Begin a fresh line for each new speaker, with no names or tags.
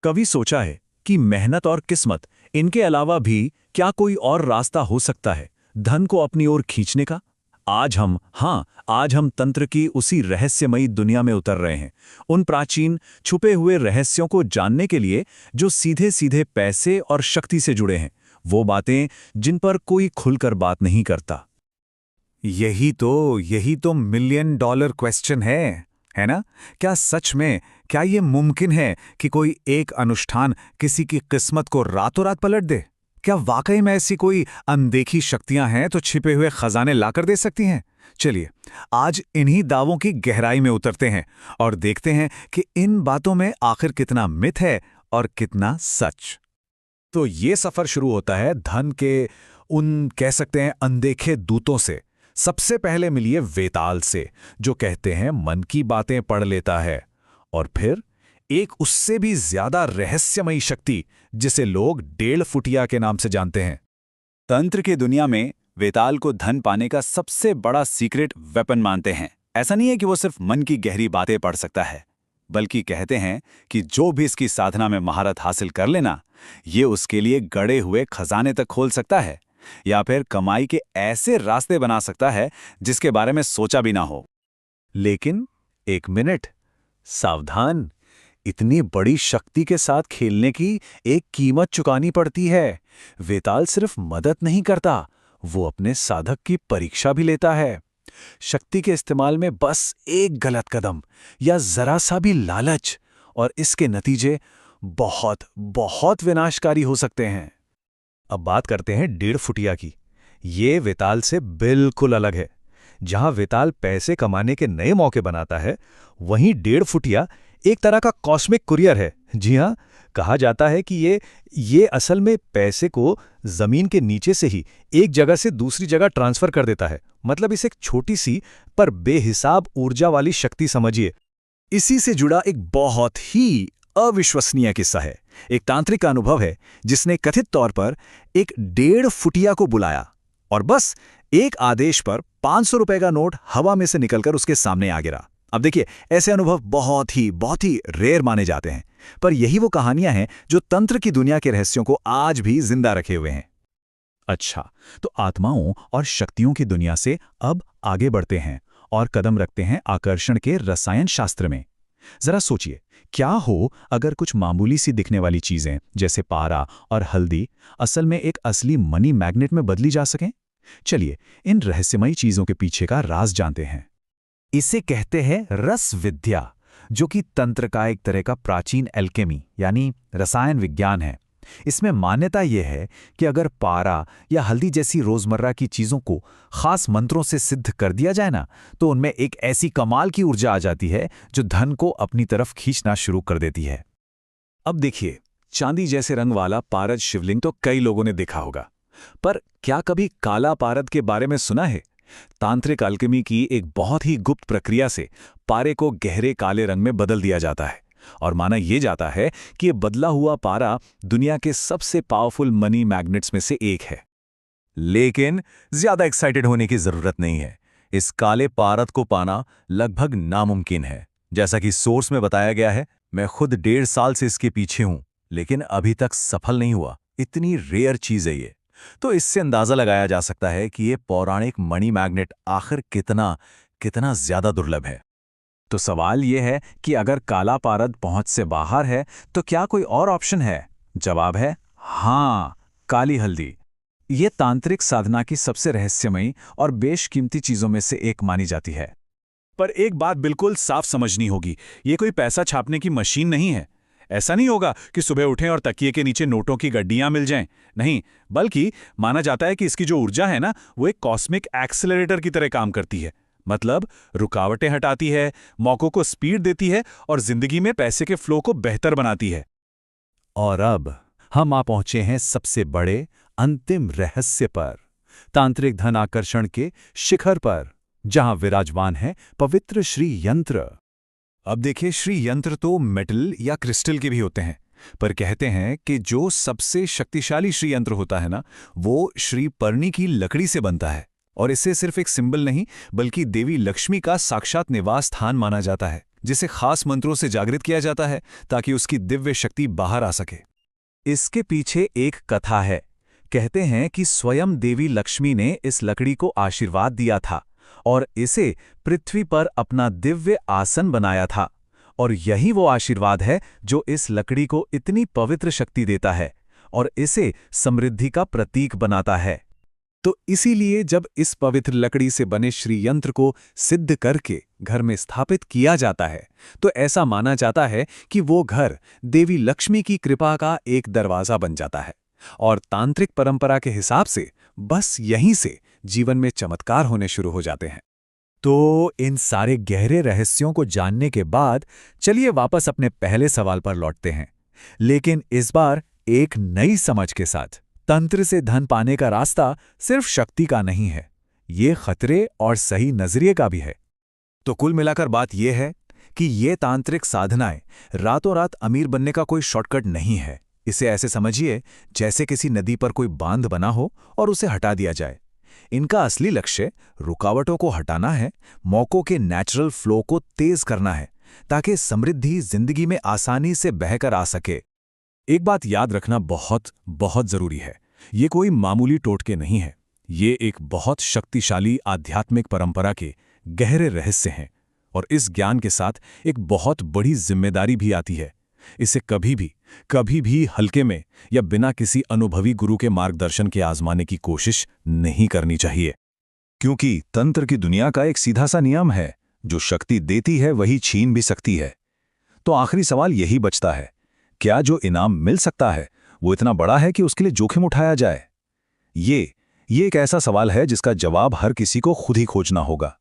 कभी सोचा है कि मेहनत और किस्मत इनके अलावा भी क्या कोई और रास्ता हो सकता है धन को अपनी ओर खींचने का? आज हम तंत्र की उसी रहस्यमयी दुनिया में उतर रहे हैं, उन प्राचीन छुपे हुए रहस्यों को जानने के लिए जो सीधे सीधे पैसे और शक्ति से जुड़े हैं, वो बातें जिन पर कोई खुलकर बात नहीं करता।
यही तो मिलियन डॉलर क्वेश्चन है ना? क्या सच में, क्या ये मुमकिन है कि कोई एक अनुष्ठान किसी की किस्मत को रातों रात पलट दे? क्या वाकई में ऐसी कोई अनदेखी शक्तियां हैं तो छिपे हुए खजाने लाकर दे सकती हैं? चलिए, आज इन्हीं दावों की गहराई में उतरते हैं और देखते हैं कि इन बातों में आखिर कितना मिथ है और कितना सच। तो ये सफर शुरू होता है धन के उन, कह सकते हैं, अनदेखे दूतों से। सबसे पहले मिलिए वेताल से, जो कहते हैं मन की बातें पढ़ लेता है। और फिर एक उससे भी ज्यादा रहस्यमयी शक्ति, जिसे लोग 1.5 फुटिया के नाम से जानते हैं।
तंत्र की दुनिया में वेताल को धन पाने का सबसे बड़ा सीक्रेट वेपन मानते हैं। ऐसा नहीं है कि वो सिर्फ मन की गहरी बातें पढ़ सकता है, बल्कि कहते हैं कि जो भी इसकी साधना में महारत हासिल कर लेना, ये उसके लिए गड़े हुए खजाने तक खोल सकता है, या फिर कमाई के ऐसे रास्ते बना सकता है जिसके बारे में सोचा भी ना हो।
लेकिन एक मिनट, सावधान, इतनी बड़ी शक्ति के साथ खेलने की एक कीमत चुकानी पड़ती है। वेताल सिर्फ मदद नहीं करता, वो अपने साधक की परीक्षा भी लेता है। शक्ति के इस्तेमाल में बस एक गलत कदम या जरा सा भी लालच, और इसके नतीजे बहुत बहुत विनाशकारी हो सकते हैं। अब बात करते हैं 1.5 फुटिया की। ये वेताल से बिल्कुल अलग है। जहां वेताल पैसे कमाने के नए मौके बनाता है, वहीं 1.5 फुटिया एक तरह का कॉस्मिक कुरियर है। जी हां, कहा जाता है कि ये असल में पैसे को जमीन के नीचे से ही एक जगह से दूसरी जगह ट्रांसफर कर देता है। मतलब इसे एक छोटी सी पर बेहिसाब ऊर्जा वाली शक्ति समझिए। इसी से जुड़ा एक बहुत ही अविश्वसनीय किस्सा है। एक तांत्रिक का अनुभव है जिसने कथित तौर पर एक 1.5 फुटिया को बुलाया और बस एक आदेश पर 500 रुपए का नोट हवा में से निकलकर उसके सामने आ गिरा। अब देखिए, ऐसे अनुभव बहुत ही रेयर माने जाते हैं, पर यही वो कहानियां हैं जो तंत्र की दुनिया के रहस्यों को आज भी जिंदा रखे हुए हैं। अच्छा, तो आत्माओं और शक्तियों की दुनिया से अब आगे बढ़ते हैं और कदम रखते हैं आकर्षण के रसायन शास्त्र में। जरा सोचिए, क्या हो अगर कुछ मामूली सी दिखने वाली चीजें जैसे पारा और हल्दी असल में एक असली मनी मैग्नेट में बदली जा सकें? चलिए, इन रहस्यमयी चीजों के पीछे का राज जानते हैं। इसे कहते हैं रस विद्या, जो कि तंत्र का एक तरह का प्राचीन एल्केमी यानी रसायन विज्ञान है। इसमें मान्यता यह है कि अगर पारा या हल्दी जैसी रोजमर्रा की चीजों को खास मंत्रों से सिद्ध कर दिया जाए ना, तो उनमें एक ऐसी कमाल की ऊर्जा आ जाती है जो धन को अपनी तरफ खींचना शुरू कर देती है। अब देखिए, चांदी जैसे रंग वाला पारद शिवलिंग तो कई लोगों ने देखा होगा, पर क्या कभी काला पारद के बारे में सुना है? तांत्रिक अल्केमी की एक बहुत ही गुप्त प्रक्रिया से पारे को गहरे काले रंग में बदल दिया जाता है, और माना यह जाता है कि यह बदला हुआ पारा दुनिया के सबसे पावरफुल मनी मैग्नेट्स में से एक है। लेकिन ज्यादा एक्साइटेड होने की जरूरत नहीं है। इस काले पारद को पाना लगभग नामुमकिन है। जैसा कि सोर्स में बताया गया है, मैं खुद 1.5 साल से इसके पीछे हूं, लेकिन अभी तक सफल नहीं हुआ। इतनी रेयर चीज है ये। तो इससे अंदाजा लगाया जा सकता है कि ये पौराणिक मनी मैग्नेट आखिर कितना ज्यादा दुर्लभ है। तो सवाल यह है कि अगर काला पारद पहुंच से बाहर है तो क्या कोई और ऑप्शन है? जवाब है हाँ, काली हल्दी। ये तांत्रिक साधना की सबसे रहस्यमयी और बेशकीमती चीजों में से एक मानी जाती है। पर एक बात बिल्कुल साफ समझनी होगी, ये कोई पैसा छापने की मशीन नहीं है। ऐसा नहीं होगा कि सुबह उठें और तकिए के नीचे नोटों की गड्डियां मिल जाएं। नहीं, बल्कि माना जाता है कि इसकी जो ऊर्जा है ना, वो एक कॉस्मिक एक्सेलरेटर की तरह काम करती है। मतलब रुकावटें हटाती है, मौकों को स्पीड देती है और जिंदगी में पैसे के फ्लो को बेहतर बनाती है। और अब हम आ पहुंचे हैं सबसे बड़े अंतिम रहस्य पर, तांत्रिक धन आकर्षण के शिखर पर, जहां विराजमान है पवित्र श्री यंत्र। अब देखिए, श्री यंत्र तो मेटल या क्रिस्टल के भी होते हैं, पर कहते हैं कि जो सबसे शक्तिशाली श्री यंत्र होता है ना, वो श्री पर्णी की लकड़ी से बनता है। और इसे सिर्फ एक सिंबल नहीं, बल्कि देवी लक्ष्मी का साक्षात निवास स्थान माना जाता है।
जिसे खास मंत्रों से जागृत किया जाता है ताकि उसकी दिव्य शक्ति बाहर आ सके।
इसके पीछे एक कथा है। कहते हैं कि स्वयं देवी लक्ष्मी ने इस लकड़ी को आशीर्वाद दिया था और इसे पृथ्वी पर अपना दिव्य आसन बनाया था। और यही वो आशीर्वाद है जो इस लकड़ी को इतनी पवित्र शक्ति देता है और इसे समृद्धि का प्रतीक बनाता है। तो इसीलिए जब इस पवित्र लकड़ी से बने श्री यंत्र को सिद्ध करके घर में स्थापित किया जाता है, तो ऐसा माना जाता है कि वो घर देवी लक्ष्मी की कृपा का एक दरवाजा बन जाता है। और तांत्रिक परंपरा के हिसाब से बस यहीं से जीवन में चमत्कार होने शुरू हो जाते हैं। तो इन सारे गहरे रहस्यों को जानने के बाद चलिए वापस अपने पहले सवाल पर लौटते हैं, लेकिन इस बार एक नई समझ के साथ। तंत्र से धन पाने का रास्ता सिर्फ शक्ति का नहीं है, ये खतरे और सही नजरिए का भी है। तो कुल मिलाकर बात यह है कि ये तांत्रिक साधनाएं रातों रात अमीर बनने का कोई शॉर्टकट नहीं है। इसे ऐसे समझिए जैसे किसी नदी पर कोई बांध बना हो और उसे हटा दिया जाए। इनका असली लक्ष्य रुकावटों को हटाना है, मौकों के नेचुरल फ्लो को तेज करना है, ताकि समृद्धि जिंदगी में आसानी से बहकर आ सके। एक बात याद रखना बहुत बहुत जरूरी है, ये कोई मामूली टोटके नहीं है। ये एक बहुत शक्तिशाली आध्यात्मिक परंपरा के गहरे रहस्य हैं और इस ज्ञान के साथ एक बहुत बड़ी जिम्मेदारी भी आती है। इसे कभी भी हल्के में या बिना किसी अनुभवी गुरु के मार्गदर्शन के आजमाने की कोशिश नहीं करनी चाहिए, क्योंकि तंत्र की दुनिया का एक सीधा सा नियम है, जो शक्ति देती है वही छीन भी सकती है। तो आखिरी सवाल यही बचता है, क्या जो इनाम मिल सकता है वो इतना बड़ा है कि उसके लिए जोखिम उठाया जाए? ये एक ऐसा सवाल है जिसका जवाब हर किसी को खुद ही खोजना होगा।